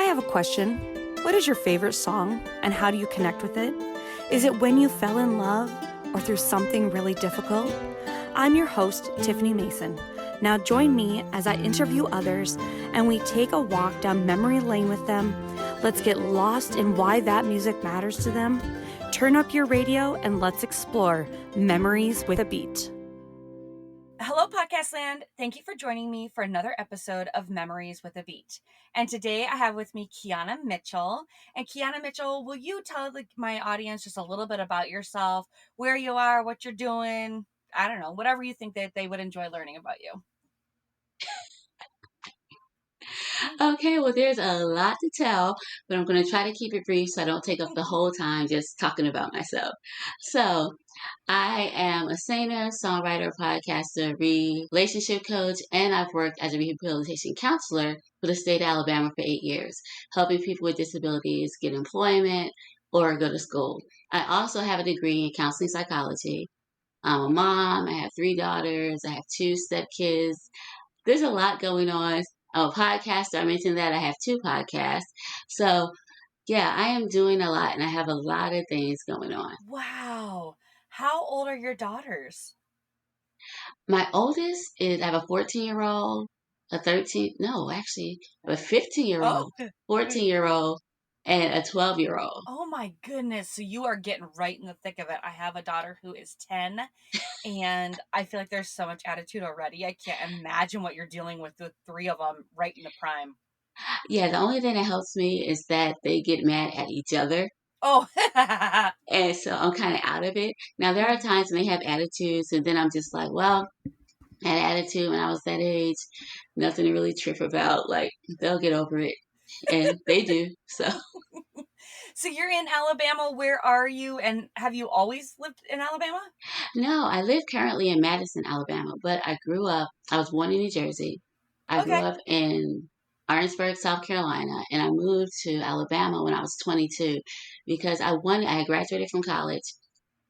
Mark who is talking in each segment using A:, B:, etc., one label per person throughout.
A: have a question. What is your favorite song and how do you connect with it? Is it when you fell in love or through something really difficult? I'm your host, Tiffany Mason. Now join me as I interview others and we take a walk down memory lane with them. Let's get lost in why that music matters to them. Turn up your radio and let's explore Memories with a Beat. Hello, Podcast Land. Thank you for joining me for another episode of Memories with a Beat. And today I have with me Keana Mitchell. And Keana Mitchell, will you tell my audience just a little bit about yourself, where you are, what you're doing? I don't know, whatever you think that they would enjoy learning about you.
B: Okay, well, there's a lot to tell, but I'm going to try to keep it brief so I don't take up the whole time just talking about myself. So, I am a singer, songwriter, podcaster, relationship coach, and I've worked as a rehabilitation counselor for the state of Alabama for 8 years, helping people with disabilities get employment or go to school. I also have a degree in counseling psychology. I'm a mom. I have 3 daughters. I have 2 stepkids. There's a lot going on. I'm a podcaster. I mentioned that I have 2 podcasts. So, yeah, I am doing a lot and I have a lot of things going on.
A: Wow. How old are your daughters?
B: My oldest is, I have a 14-year-old, a 13, no, actually, I have a 15-year-old, 14-year-old, and a 12-year-old.
A: Oh my goodness. So you are getting right in the thick of it. I have a daughter who is 10 and I feel like there's so much attitude already. I can't imagine what you're dealing with 3 of them right in the prime.
B: Yeah, the only thing that helps me is that they get mad at each other.
A: Oh,
B: And so I'm kind of out of it. Now, there are times when they have attitudes, and then I'm just like, well, I had attitude when I was that age. Nothing to really trip about. Like, they'll get over it. And they do. So,
A: so you're in Alabama. Where are you? And have you always lived in Alabama?
B: no, I live currently in Madison, Alabama, but I was born in New Jersey. I grew
A: Okay.
B: up in Orangeburg, South Carolina, and I moved to Alabama when I was 22 because I had graduated from college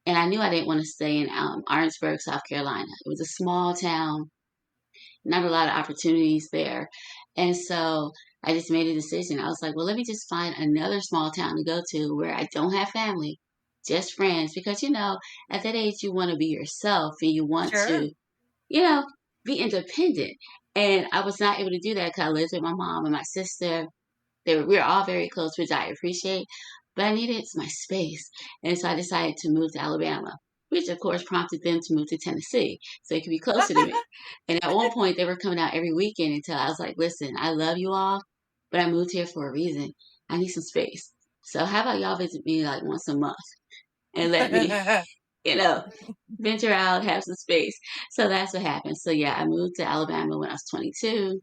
B: and I knew I didn't want to stay in Orangeburg, South Carolina. It was a small town, not a lot of opportunities there. And so I just made a decision. I was like, well, let me just find another small town to go to where I don't have family, just friends. Because, at that age, you want to be yourself and you want
A: Sure.
B: to, be independent. And I was not able to do that because I lived with my mom and my sister. We were all very close, which I appreciate, but I needed my space. And so I decided to move to Alabama, which of course prompted them to move to Tennessee so they could be closer to me. And at one point, they were coming out every weekend until I was like, listen, I love you all, but I moved here for a reason. I need some space. So how about y'all visit me like once a month and let me, you know, venture out, have some space. So that's what happened. So yeah, I moved to Alabama when I was 22.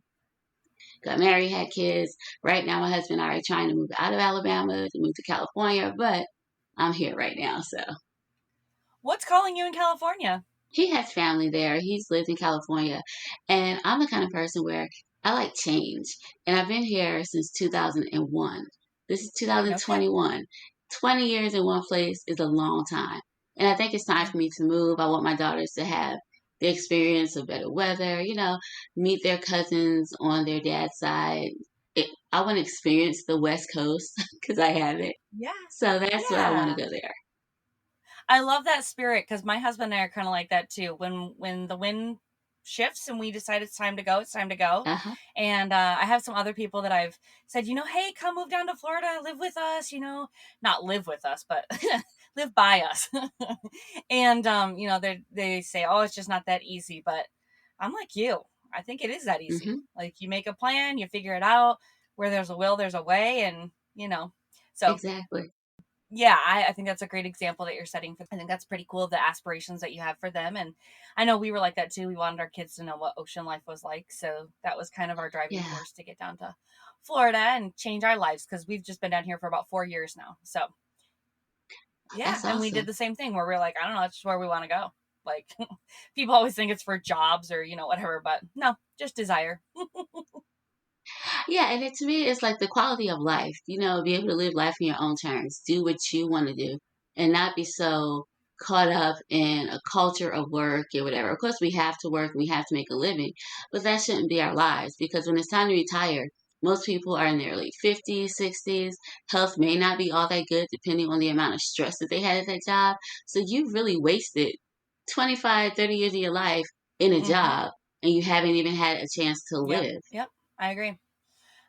B: Got married, had kids. Right now, my husband and I are trying to move out of Alabama to move to California, but I'm here right now. So
A: What's calling you in California?
B: he has family there. He's lived in California. And I'm the kind of person where I like change. And I've been here since 2001. This is
A: Okay.
B: 2021. 20 years in one place is a long time. And I think it's time
A: Yeah.
B: for me to move. I want my daughters to have the experience of better weather, meet their cousins on their dad's side. I want to experience the West Coast because I haven't.
A: Yeah.
B: So that's why I want to
A: Yeah.
B: go there.
A: I love that spirit because my husband and I are kind of like that too. When the wind shifts and we decide it's time to go, it's time to go.
B: Uh-huh.
A: And I have some other people that I've said, hey, come move down to Florida, live with us. Not live with us, but live by us. And they say, oh, it's just not that easy. But I'm like you. I think it is that easy.
B: Mm-hmm.
A: Like you make a plan, you figure it out. Where there's a will, there's a way, and so
B: Exactly.
A: yeah, I think that's a great example that you're setting for. I think that's pretty cool, the aspirations that you have for them. And I know we were like that too. We wanted our kids to know what ocean life was like. So that was kind of our driving
B: Yeah.
A: force to get down to Florida and change our lives because we've just been down here for about 4 years now. So yeah,
B: That's
A: and we did
B: awesome.
A: the same thing where we're like, I don't know, that's just where we want to go. Like people always think it's for jobs or, whatever, but no, just desire.
B: Yeah, and to me, it's like the quality of life, be able to live life on your own terms, do what you want to do, and not be so caught up in a culture of work or whatever. Of course, we have to work, we have to make a living, but that shouldn't be our lives because when it's time to retire, Most people are in their late 50s, 60s. Health may not be all that good depending on the amount of stress that they had at that job. So you really wasted 25, 30 years of your life in a
A: Mm-hmm.
B: job and you haven't even had a chance to
A: Yep.
B: live.
A: Yep. I agree.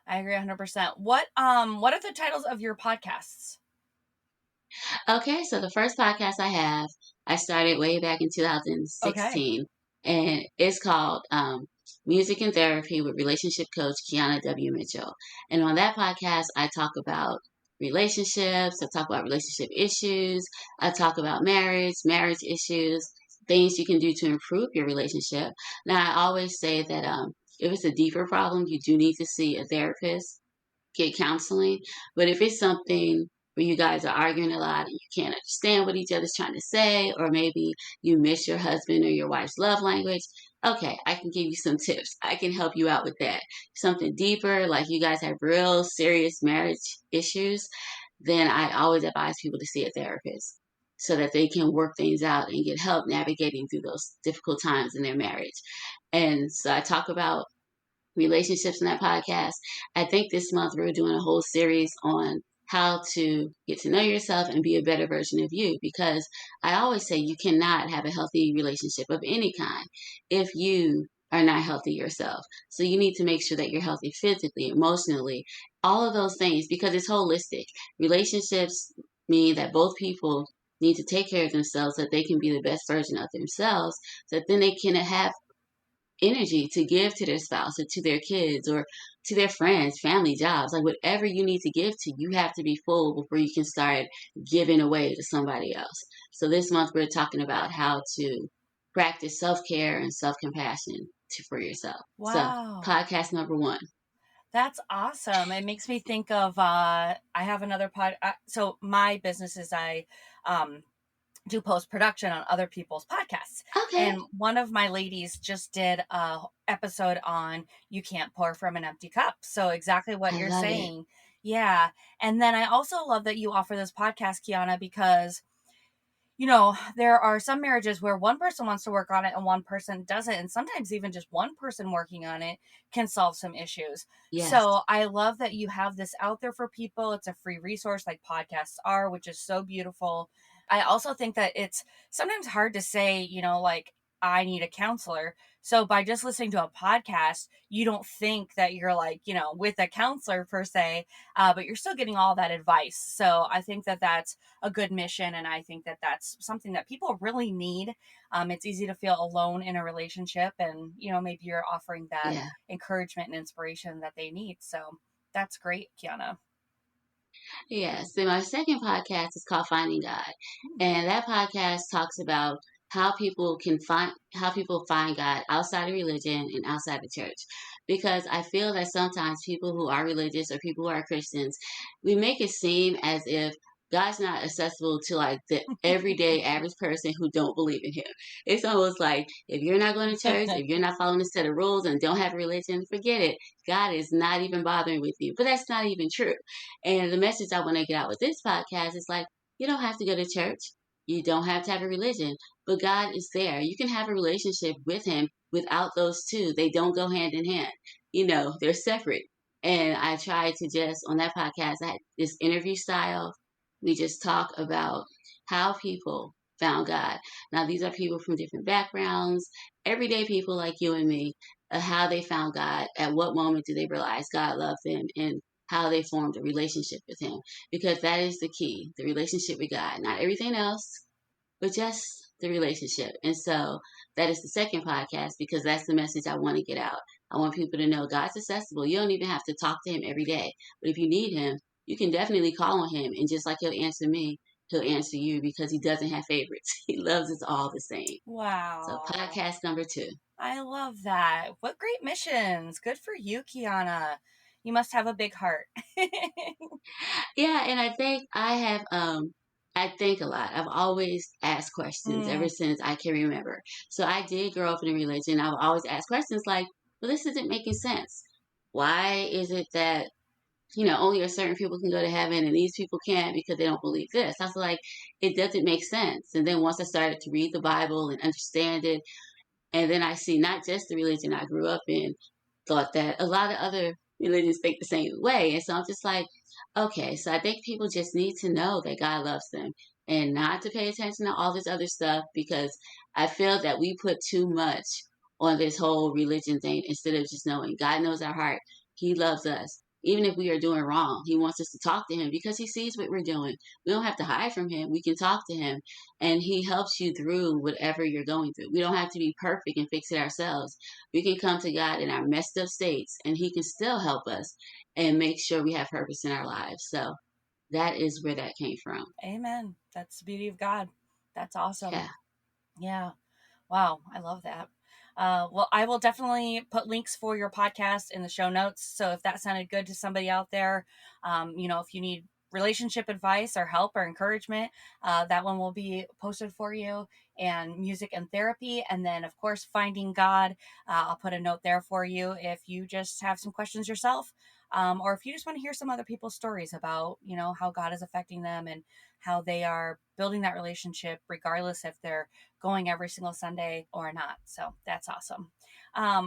A: I agree 100%. What are the titles of your podcasts?
B: Okay, so the first podcast I have, I started way back in
A: Okay.
B: 2016, and it's called Music and Therapy with relationship coach Keana Mitchell. And on that podcast, I talk about relationships, I talk about relationship issues, I talk about marriage issues, things you can do to improve your relationship. Now, I always say that if it's a deeper problem, you do need to see a therapist, get counseling. But if it's something where you guys are arguing a lot and you can't understand what each other's trying to say, or maybe you miss your husband or your wife's love language, okay, I can give you some tips. I can help you out with that. Something deeper, like you guys have real serious marriage issues, then I always advise people to see a therapist so that they can work things out and get help navigating through those difficult times in their marriage. And so I talk about relationships in that podcast. I think this month we're doing a whole series on how to get to know yourself and be a better version of you, because I always say you cannot have a healthy relationship of any kind if you are not healthy yourself. So you need to make sure that you're healthy physically, emotionally, all of those things, because it's holistic. Relationships mean that both people need to take care of themselves so that they can be the best version of themselves, so that then they can have energy to give to their spouse or to their kids or to their friends, family, jobs, like whatever you need to give to, you have to be full before you can start giving away to somebody else. So this month we're talking about how to practice self-care and self-compassion for yourself. So
A: Wow.
B: podcast number one.
A: That's awesome. It makes me think of I have another so my business is I um do post production on other people's podcasts.
B: Okay.
A: And one of my ladies just did a episode on you can't pour from an empty cup. So exactly what
B: I
A: you're
B: love it.
A: saying. Yeah. And then I also love that you offer this podcast, Kiana, because there are some marriages where one person wants to work on it and one person doesn't. And sometimes even just one person working on it can solve some issues.
B: Yes.
A: So I love that you have this out there for people. It's a free resource like podcasts are, which is so beautiful. I also think that it's sometimes hard to say, like, I need a counselor. So by just listening to a podcast, you don't think that you're like, with a counselor per se, but you're still getting all that advice. So I think that that's a good mission. And I think that that's something that people really need. It's easy to feel alone in a relationship. And, maybe you're offering that
B: Yeah.
A: encouragement and inspiration that they need. So that's great, Kiana.
B: Yes. Then my second podcast is called Finding God. And that podcast talks about how people find God outside of religion and outside the church. Because I feel that sometimes people who are religious or people who are Christians, we make it seem as if God's not accessible to like the everyday average person who don't believe in him. It's almost like if you're not going to church, if you're not following a set of rules and don't have a religion, forget it. God is not even bothering with you. But that's not even true. And the message I want to get out with this podcast is like, you don't have to go to church. You don't have to have a religion, but God is there. You can have a relationship with Him without those two. They don't go hand in hand. They're separate. And I try to just, on that podcast, I had this interview style. We just talk about how people found God. Now, these are people from different backgrounds, everyday people like you and me, how they found God, at what moment do they realize God loved them, and how they formed a relationship with him, because that is the key, the relationship with God, not everything else, but just the relationship. And so that is the second podcast, because that's the message I want to get out. I want people to know God's accessible. You don't even have to talk to him every day, but if you need him, you can definitely call on him, and just like he'll answer me, he'll answer you, because he doesn't have favorites. He loves us all the same. So
A: Wow.
B: podcast number two.
A: I love that. What great missions. Good for you, Kiana. You must have a big heart.
B: Yeah, and I think a lot. I've always asked questions ever
A: Mm.
B: since I can remember. So I did grow up in a religion. I've always asked questions like, well, this isn't making sense. Why is it that, only a certain people can go to heaven and these people can't because they don't believe this? I was like, it doesn't make sense. And then once I started to read the Bible and understand it, and then I see not just the religion I grew up in, thought that a lot of other religions think the same way. And so I'm just like, okay, so I think people just need to know that God loves them and not to pay attention to all this other stuff, because I feel that we put too much on this whole religion thing instead of just knowing God knows our heart. He loves us. Even if we are doing wrong, He wants us to talk to Him because He sees what we're doing. We don't have to hide from Him. We can talk to Him, and He helps you through whatever you're going through. We don't have to be perfect and fix it ourselves. We can come to God in our messed up states, and He can still help us and make sure we have purpose in our lives. So that is where that came from.
A: Amen. That's the beauty of God. That's awesome.
B: Yeah.
A: Yeah. Wow, I love that. Well, I will definitely put links for your podcast in the show notes. So if that sounded good to somebody out there, if you need relationship advice or help or encouragement, that one will be posted for you. And music and therapy. And then, of course, finding God. I'll put a note there for you if you just have some questions yourself. Or if you just want to hear some other people's stories about, how God is affecting them and how they are building that relationship, regardless if they're going every single Sunday or not. So that's awesome.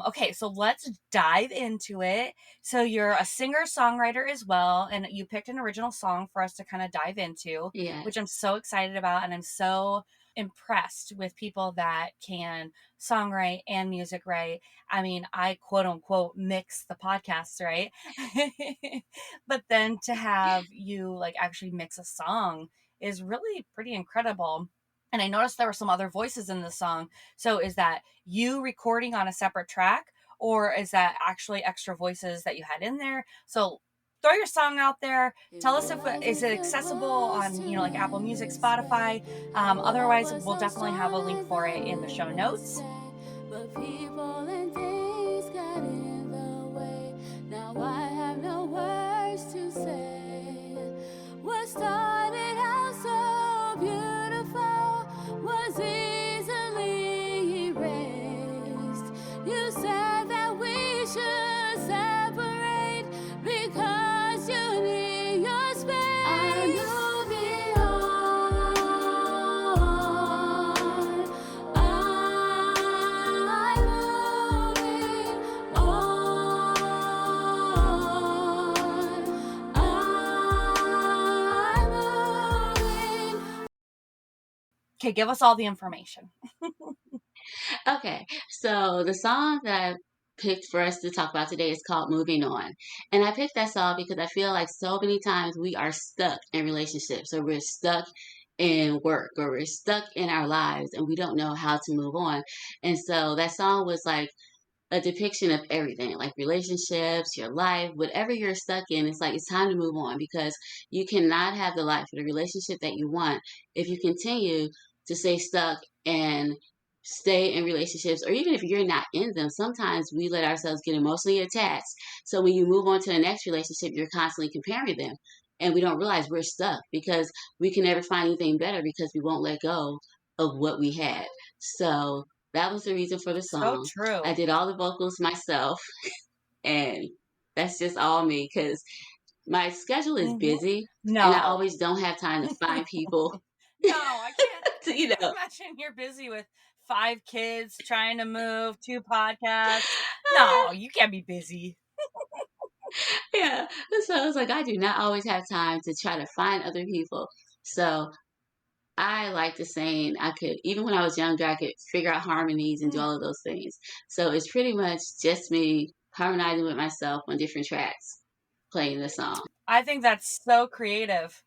A: Okay, so let's dive into it. So you're a singer songwriter as well, and you picked an original song for us to kind of dive into, which I'm
B: Yes.
A: so excited about, and I'm so impressed with people that can songwrite and music write. I mean, I quote unquote mix the podcasts, right? But then to have you like actually mix a song is really pretty incredible. And I noticed there were some other voices in the song. So is that you recording on a separate track, or is that actually extra voices that you had in there? So throw your song out there. Tell us if is it accessible on like Apple Music, Spotify. Otherwise, we'll definitely have a link for it in the show notes.
C: But people and things got in the way. Now I have no words to say. What started out so beautiful was easily erased. You said that we should separate because you need your space. I'm moving on. I'm moving on. I'm moving.
A: Okay, give us all the information.
B: Okay. So the song that I picked for us to talk about today is called Moving On. And I picked that song because I feel like so many times we are stuck in relationships, or we're stuck in work, or we're stuck in our lives and we don't know how to move on. And so that song was like a depiction of everything, like relationships, your life, whatever you're stuck in. It's like it's time to move on, because you cannot have the life or the relationship that you want if you continue to stay stuck and stay in relationships, or even if you're not in them. Sometimes we let ourselves get emotionally attached. So when you move on to the next relationship, you're constantly comparing them. And we don't realize we're stuck because we can never find anything better because we won't let go of what we had. So that was the reason for the
A: So
B: song. I
A: true.
B: did all the vocals myself, and that's just all me because my schedule is
A: Hmm.
B: busy, and I
A: No.
B: always don't have time to find people
A: No, I can't.
B: to,
A: I can't imagine you're busy with 5 kids, trying to move 2 podcasts. No, you can't be busy.
B: yeah. So I was like, I do not always have time to try to find other people. So I like to sing. I could, even when I was younger, I could figure out harmonies and do
A: Mm,
B: all of those things. So it's pretty much just me harmonizing with myself on different tracks, playing the song.
A: I think that's so creative.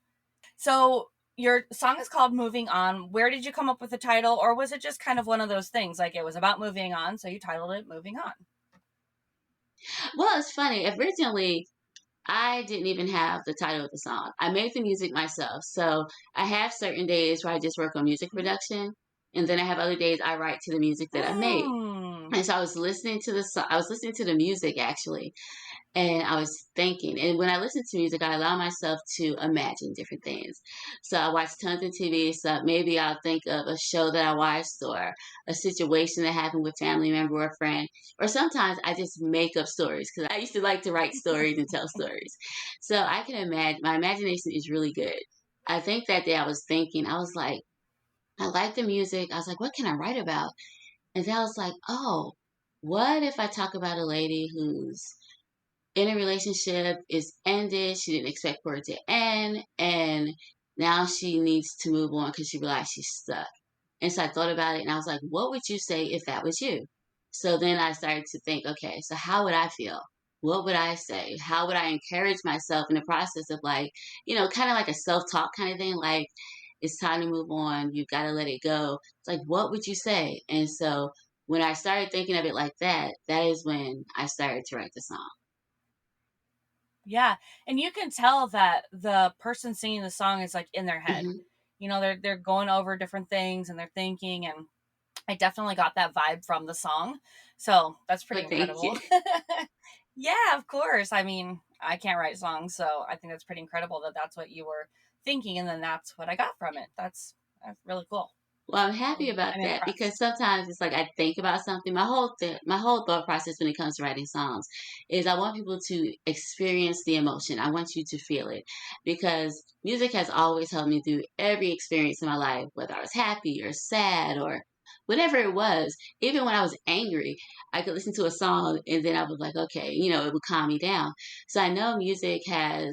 A: So your song is called Moving On. Where did you come up with the title, or was it just kind of one of those things like it was about moving on, so you titled it Moving On?
B: Well, it's funny. Originally, I didn't even have the title of the song. I made the music myself. So I have certain days where I just work on music production, and then I have other days I write to the music that I made.
A: Mm.
B: And so I was listening to I was listening to the music actually, and I was thinking. And when I listen to music, I allow myself to imagine different things. So I watch tons of TV stuff. Maybe I'll think of a show that I watched, or a situation that happened with family member or friend. Or sometimes I just make up stories because I used to like to write stories and tell stories. So I can imagine. My imagination is really good. I think that day I was thinking, I was like, I like the music. I was like, what can I write about? And then I was like, oh, what if I talk about a lady who's in a relationship, is ended. She didn't expect for it to end, and now she needs to move on because she realized she's stuck. And so I thought about it, and I was like, what would you say if that was you? So then I started to think, okay, so how would I feel? What would I say? How would I encourage myself in the process of, like, kind of like a self-talk kind of thing, like, it's time to move on. You got to let it go. It's like, what would you say? And so when I started thinking of it like that, that is when I started to write the song.
A: Yeah, and you can tell that the person singing the song is like in their head.
B: Hmm.
A: They're going over different things and they're thinking, and I definitely got that vibe from the song. So that's pretty
B: But thank you.
A: incredible. Yeah, of course. I mean, I can't write songs, so I think that's pretty incredible that that's what you were thinking, and then that's what I got from it. That's really cool.
B: Well, I'm happy about
A: I'm
B: that because
A: impressed.
B: sometimes it's like I think about something. My whole thought process when it comes to writing songs is I want people to experience the emotion. I want you to feel it because music has always helped me through every experience in my life, whether I was happy or sad or whatever it was. Even when I was angry, I could listen to a song and then I was like, okay, it would calm me down. So I know music can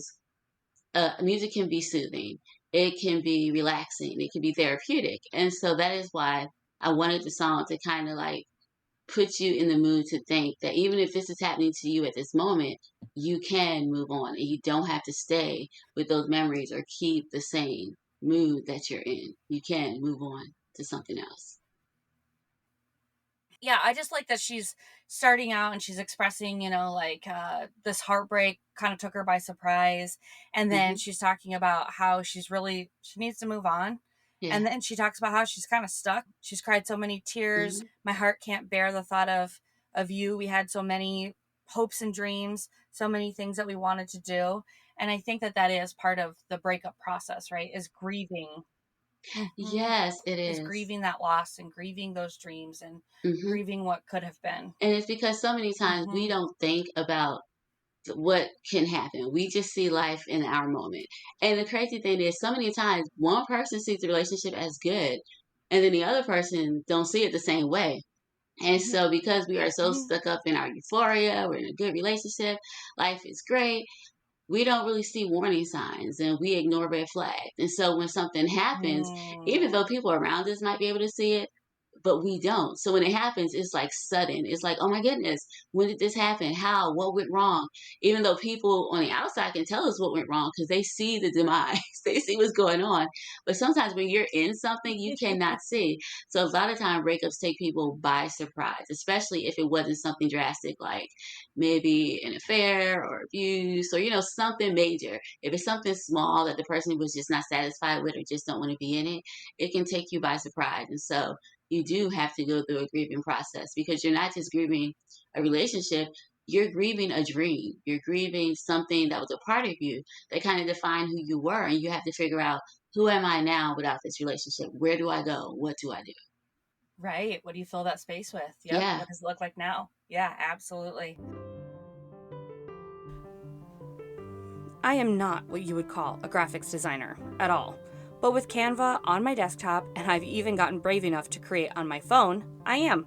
B: be soothing. It can be relaxing. It can be therapeutic. And so that is why I wanted the song to kind of like put you in the mood to think that even if this is happening to you at this moment, you can move on and you don't have to stay with those memories or keep the same mood that you're in. You can move on to something else.
A: Yeah, I just like that she's starting out and she's expressing, like this heartbreak kind of took her by surprise. And then
B: Hmm.
A: she's talking about how she needs to move on.
B: Yeah.
A: And then she talks about how she's kind of stuck. She's cried so many tears.
B: Hmm.
A: My heart can't bear the thought of you. We had so many hopes and dreams, so many things that we wanted to do. And I think that that is part of the breakup process, right? Is grieving. Hmm.
B: Yes, it
A: Is
B: is.
A: grieving that loss and grieving those dreams and
B: Hmm.
A: grieving what could have been.
B: And it's because so many times we
A: Hmm.
B: don't think about what can happen. We just see life in our moment. And the crazy thing is, so many times one person sees the relationship as good, and then the other person don't see it the same way. And
A: Hmm.
B: so, because we are so
A: Hmm.
B: stuck up in our euphoria, we're in a good relationship, life is great. We don't really see warning signs and we ignore red flags. And so, when something happens, even though
A: Mm.
B: people around us might be able to see it, but we don't. So when it happens, it's like sudden. It's like, oh my goodness, when did this happen? How? What went wrong? Even though people on the outside can tell us what went wrong because they see the demise, they see what's going on. But sometimes when you're in something, you cannot see. So a lot of time breakups take people by surprise, especially if it wasn't something drastic like maybe an affair or abuse or something major. If it's something small that the person was just not satisfied with or just don't want to be in it, it can take you by surprise. And so you do have to go through a grieving process because you're not just grieving a relationship, you're grieving a dream. You're grieving something that was a part of you that kind of defined who you were. And you have to figure out, who am I now without this relationship? Where do I go? What do I do?
A: Right. What do you fill that space with? Yep.
B: Yeah.
A: What does it look like now? Yeah, absolutely. I am not what you would call a graphics designer at all. But with Canva on my desktop, and I've even gotten brave enough to create on my phone, I am.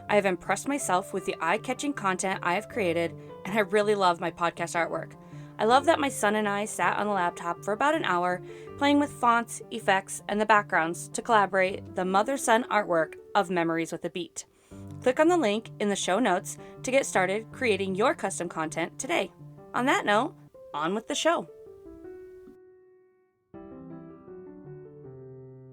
A: I have impressed myself with the eye catching content I have created, and I really love my podcast artwork. I love that my son and I sat on the laptop for about an hour playing with fonts, effects, and the backgrounds to collaborate the mother son artwork of Memories with a Beat. Click on the link in the show notes to get started creating your custom content today. On that note, on with the show.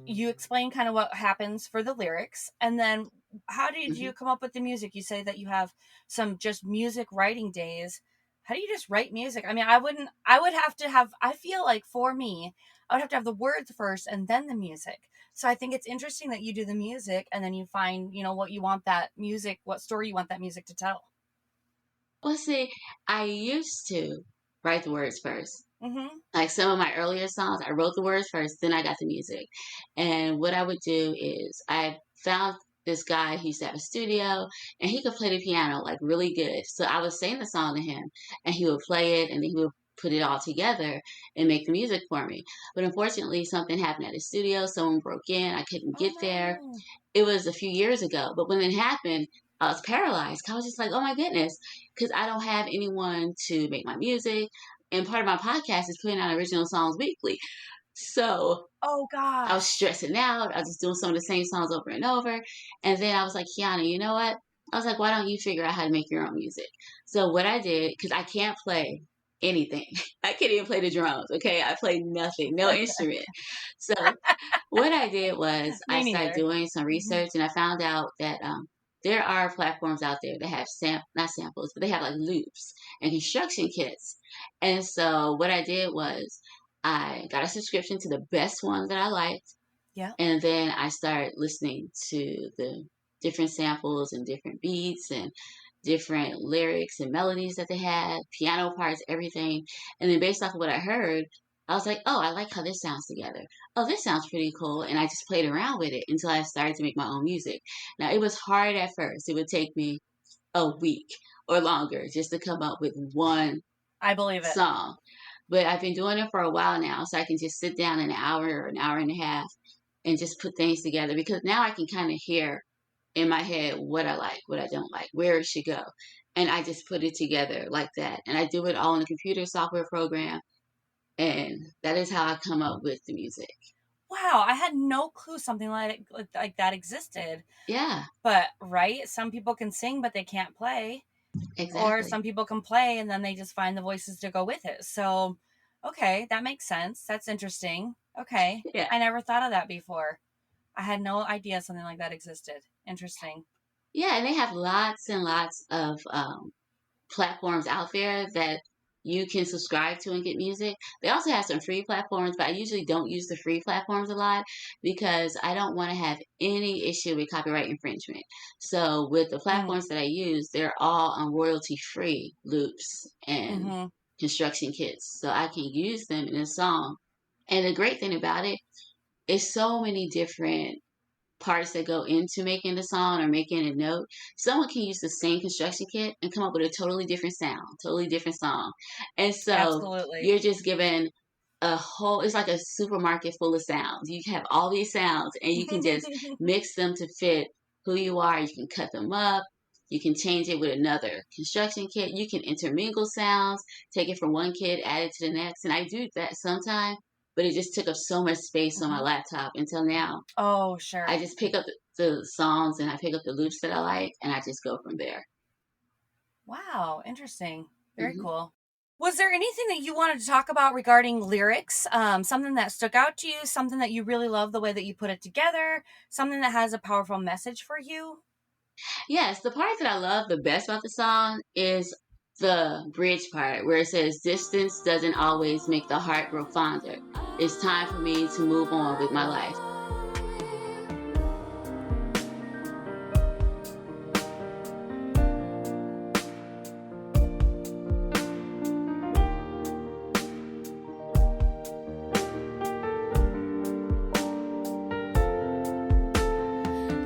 A: You explain kind of what happens for the lyrics, and then how did
B: Hmm.
A: you come up with the music? You say that you have some just music writing days. How do you just write music? I mean, I would have to have, I feel like for me, I would have to have the words first and then the music. So I think it's interesting that you do the music and then you find, what you want that music, what story you want that music to tell.
B: Well, see, I used to write the words first.
A: Mm-hmm.
B: Like some of my earlier songs, I wrote the words first, then I got the music. And what I would do is I found this guy, he used to have a studio and he could play the piano like really good. So I would sing the song to him and he would play it and then he would put it all together and make the music for me. But unfortunately, something happened at his studio. Someone broke in. I couldn't
A: Oh
B: get there.
A: no.
B: It was a few years ago, but when it happened, I was paralyzed. I was just like, oh my goodness, because I don't have anyone to make my music. And part of my podcast is putting out original songs weekly. So
A: Oh
B: I was
A: gosh.
B: stressing out. I was just doing some of the same songs over and over. And then I was like, Keana, you know what? I was like, why don't you figure out how to make your own music? So what I did, because I can't play anything. I can't even play the drums, okay? I play nothing, no instrument. So what I did was I
A: Me
B: started
A: neither.
B: doing some
A: Mhm.
B: research and I found out that there are platforms out there that have not samples, but they have like loops and construction kits. And so what I did was I got a subscription to the best ones that I liked,
A: Yeah.
B: and then I started listening to the different samples and different beats and different lyrics and melodies that they had, piano parts, everything. And then based off of what I heard, I was like, oh, I like how this sounds together. Oh, this sounds pretty cool. And I just played around with it until I started to make my own music. Now, it was hard at first. It would take me a week or longer just to come up with one
A: I believe it.
B: song. But I've been doing it for a while now, so I can just sit down an hour or an hour and a half and just put things together because now I can kind of hear in my head what I like, what I don't like, where it should go. And I just put it together like that. And I do it all in a computer software program. And that is how I come up with the music.
A: Wow, I had no clue something like that existed.
B: Yeah,
A: But right, some people can sing but they can't play, or
B: exactly.
A: some people can play and then they just find the voices to go with it. So, okay, that makes sense. That's interesting. Okay,
B: Yeah.
A: I never thought of that before. I had no idea something like that existed. Interesting.
B: Yeah, and they have lots and lots of platforms out there that you can subscribe to and get music. They also have some free platforms, but I usually don't use the free platforms a lot because I don't want to have any issue with copyright infringement. So with the
A: Mm,
B: platforms that I use, they're all on royalty free loops and
A: mm-hmm.
B: construction kits. So I can use them in a song. And the great thing about it is so many different parts that go into making the song or making a note, someone can use the same construction kit and come up with a totally different sound, totally different song. And so
A: Absolutely.
B: you're just given a whole, it's like a supermarket full of sounds. You have all these sounds and you can just mix them to fit who you are. You can cut them up. You can change it with another construction kit. You can intermingle sounds, take it from one kit, add it to the next. And I do that sometimes, but it just took up so much space on my
A: Hmm.
B: laptop until now
A: Oh,
B: I
A: sure.
B: just pick up the songs and I pick up the loops that I like and I just go from there.
A: Wow, interesting. Very
B: Hmm.
A: cool. Was there anything that you wanted to talk about regarding lyrics? Something that stuck out to you, something that you really love the way that you put it together, something that has a powerful message for you?
B: Yes, the part that I love the best about the song is the bridge part where it says, distance doesn't always make the heart grow fonder. It's time for me to move on with my life.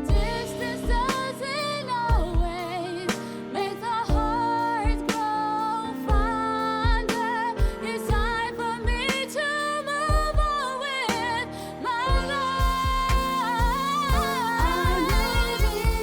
C: Distance doesn't always make the heart grow fonder. It's time for me to move on with my life. I'm moving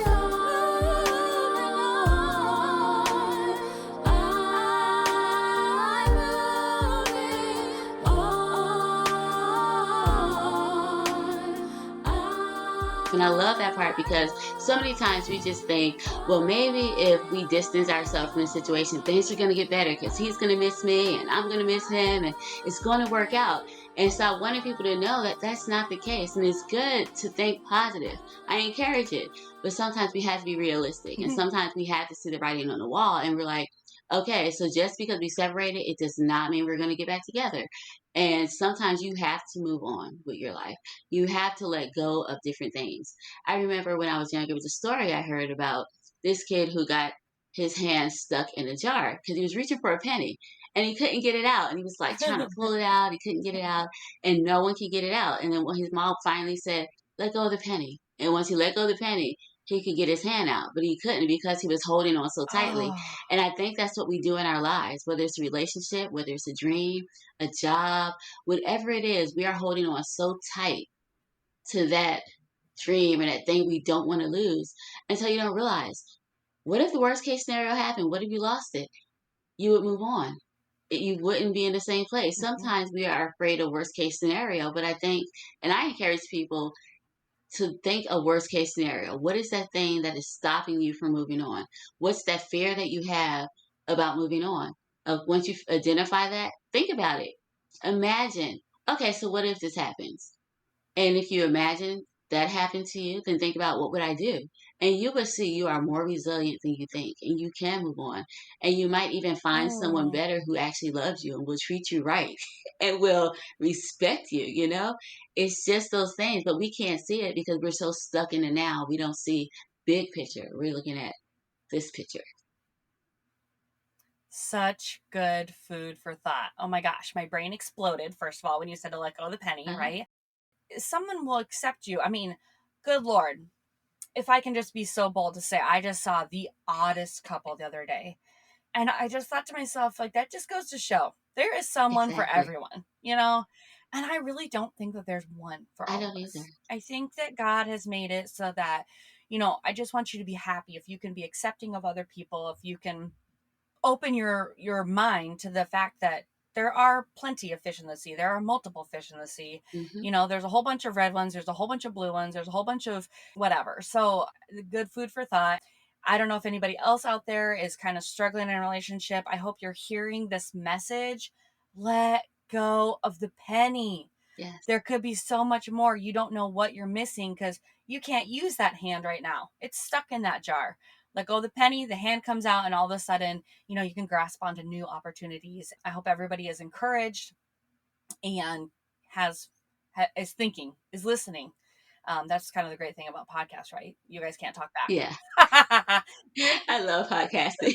C: on.
B: And I love that part because so many times we just think, well, maybe if we distance ourselves from the situation, things are going to get better because he's going to miss me and I'm going to miss him and it's going to work out. And so I wanted people to know that that's not the case. And it's good to think positive. I encourage it. But sometimes we have to be realistic. And sometimes we have to see the writing on the wall and we're like, okay, so just because we separated, it does not mean we're going to get back together. And sometimes you have to move on with your life. You have to let go of different things. I remember when I was younger, it was a story I heard about this kid who got his hand stuck in a jar because he was reaching for a penny and he couldn't get it out. And he was like trying to pull it out. He couldn't get it out and no one could get it out. And then when his mom finally said, let go of the penny. And once he let go of the penny, he could get his hand out, but he couldn't because he was holding on so tightly.
A: Oh,
B: And I think that's what we do in our lives, whether it's a relationship, whether it's a dream, a job, whatever it is, we are holding on so tight to that dream and that thing we don't want to lose until you don't realize. What if the worst case scenario happened? What if you lost it? You would move on. You wouldn't be in the same place.
A: Mhm.
B: Sometimes we are afraid of worst case scenario, but I think, and I encourage people to think of worst case scenario. What is that thing that is stopping you from moving on? What's that fear that you have about moving on? Once you identify that, think about it. Imagine, okay, so what if this happens? And if you imagine that happened to you, then think about what would I do? And you will see you are more resilient than you think, and you can move on. And you might even find someone
A: Oh.
B: better who actually loves you and will treat you right and will respect you, you know? It's just those things, but we can't see it because we're so stuck in the now. We don't see big picture. We're looking at this picture.
A: Such good food for thought. Oh my gosh, my brain exploded, first of all, when you said to let go of the penny,
B: Uh-huh.
A: right? Someone will accept you. I mean, good Lord. If I can just be so bold to say, I just saw the oddest couple the other day. And I just thought to myself, like, that just goes to show there is someone for
B: Exactly.
A: everyone, you know? And I really don't think that there's one for
B: I
A: all
B: don't
A: of
B: either.
A: us. I think that God has made it so that, I just want you to be happy. If you can be accepting of other people, if you can open your mind to the fact that there are plenty of fish in the sea. There are multiple fish in the sea.
B: Hmm.
A: There's a whole bunch of red ones, there's a whole bunch of blue ones, there's a whole bunch of whatever. So, good food for thought. I don't know if anybody else out there is kind of struggling in a relationship. I hope you're hearing this message. Let go of the penny.
B: Yes.
A: There could be so much more. You don't know what you're missing because you can't use that hand right now. It's stuck in that jar. Let go of the penny, the hand comes out, and all of a sudden, you can grasp onto new opportunities. I hope everybody is encouraged and is thinking, is listening. That's kind of the great thing about podcasts, right? You guys can't talk
B: Yeah.
A: back.
B: I love podcasting.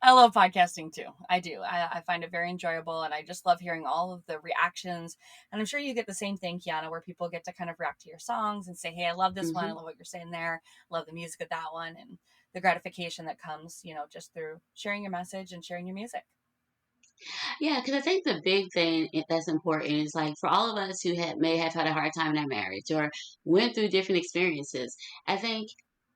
A: I love podcasting too. I do. I find it very enjoyable, and I just love hearing all of the reactions. And I'm sure you get the same thing, Keana, where people get to kind of react to your songs and say, "Hey, I love this one. I
B: Hmm.
A: love what you're saying there. Love the music of that one," and the gratification that comes, just through sharing your message and sharing your music.
B: Yeah, because I think the big thing that's important is like for all of us who may have had a hard time in our marriage or went through different experiences, I think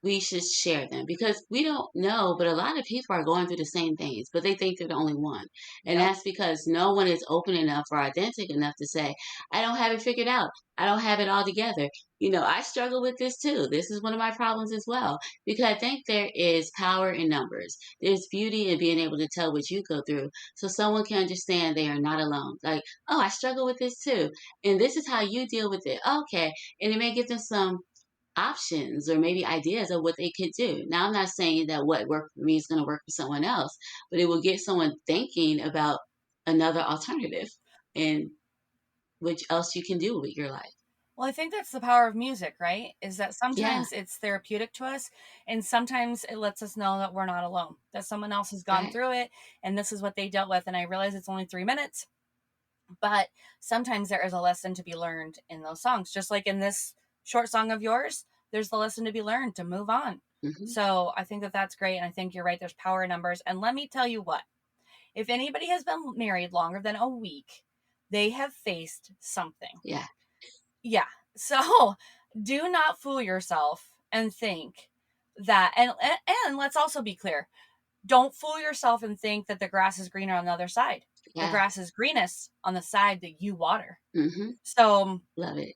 B: we should share them because we don't know, but a lot of people are going through the same things, but they think they're the only one. And
A: Yep.
B: that's because no one is open enough or authentic enough to say, I don't have it figured out. I don't have it all together. I struggle with this too. This is one of my problems as well, because I think there is power in numbers. There's beauty in being able to tell what you go through so someone can understand they are not alone. Like, oh, I struggle with this too. And this is how you deal with it. Okay. And it may give them some options or maybe ideas of what they could do. Now, I'm not saying that what worked for me is going to work for someone else, but it will get someone thinking about another alternative and which else you can do with your life.
A: Well, I think that's the power of music, right? Is that
B: Yeah.
A: sometimes it's therapeutic to us, and sometimes it lets us know that we're not alone, that someone else has gone
B: Right.
A: through it, and this is what they dealt with. And I realize it's only 3 minutes, but sometimes there is a lesson to be learned in those songs. Just like in this short song of yours, there's the lesson to be learned to move on.
B: Hmm.
A: So I think that that's great. And I think you're right. There's power in numbers. And let me tell you what, if anybody has been married longer than a week, they have faced something.
B: Yeah.
A: Yeah. So do not fool yourself and think that, and let's also be clear, don't fool yourself and think that the grass is greener on the other side. The
B: Yeah.
A: grass is greenest on the side that you water.
B: Hmm.
A: So,
B: Love it.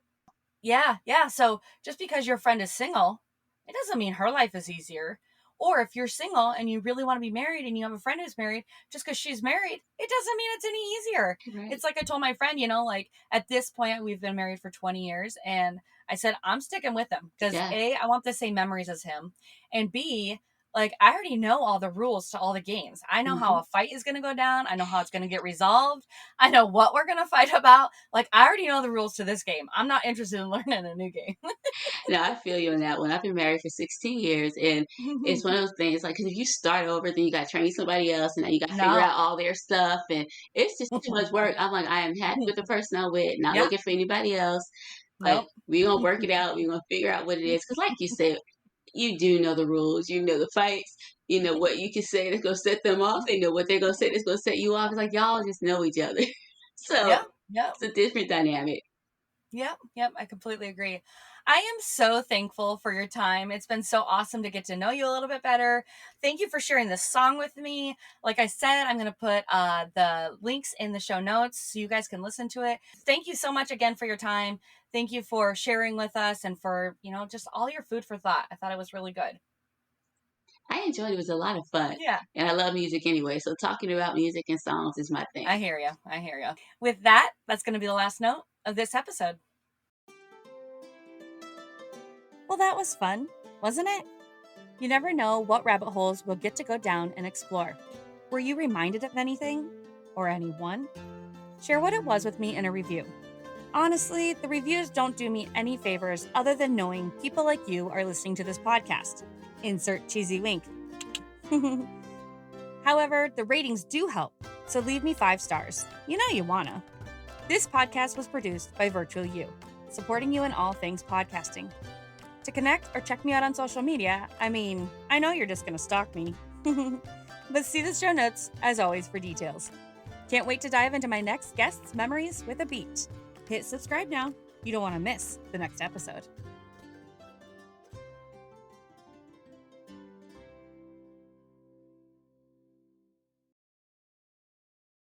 A: yeah, yeah. So just because your friend is single, it doesn't mean her life is easier. Or if you're single and you really want to be married and you have a friend who's married, just because she's married, it doesn't mean it's any easier.
B: Right.
A: It's like I told my friend, like at this point, we've been married for 20 years. And I said, I'm sticking with him because
B: Yeah.
A: A, I want the same memories as him. And B, like I already know all the rules to all the games. I know how
B: Hmm.
A: a fight is going to go down. I know how it's going to get resolved. I know what we're going to fight about. Like I already know the rules to this game. I'm not interested in learning a new game.
B: No, I feel you on that one. I've been married for 16 years, and it's one of those things like, because if you start over, then you got to train somebody else, and now you got to figure
A: No.
B: out all their stuff, and it's just too much work. I'm like, I am happy with the person I'm with, not
A: Yeah.
B: looking for anybody else. Like,
A: Nope.
B: we gonna work it out. We gonna figure out what it is. Because, like you said, you do know the rules. You know the fights. You know what you can say that's gonna set them off. They know what they're gonna say that's gonna set you off. It's like y'all just know each other. So
A: Yeah. Yeah.
B: it's a different dynamic.
A: Yep, I completely agree. I am so thankful for your time. It's been so awesome to get to know you a little bit better. Thank you for sharing this song with me. Like I said, I'm going to put the links in the show notes so you guys can listen to it. Thank you so much again for your time. Thank you for sharing with us and for, just all your food for thought. I thought it was really good.
B: I enjoyed it. It was a lot of fun.
A: Yeah.
B: And I love music anyway. So talking about music and songs is my thing.
A: I hear you. I hear you. With that, that's going to be the last note of this episode. Well, that was fun, wasn't it? You never know what rabbit holes we'll get to go down and explore. Were you reminded of anything? Or anyone? Share what it was with me in a review. Honestly, the reviews don't do me any favors other than knowing people like you are listening to this podcast. Insert cheesy wink. However, the ratings do help, so leave me 5 stars. You know you wanna. This podcast was produced by Virtual You, supporting you in all things podcasting. To connect or check me out on social media, I know you're just gonna stalk me. But see the show notes, as always, for details. Can't wait to dive into my next guest's memories with a beat. Hit subscribe now. You don't want to miss the next episode.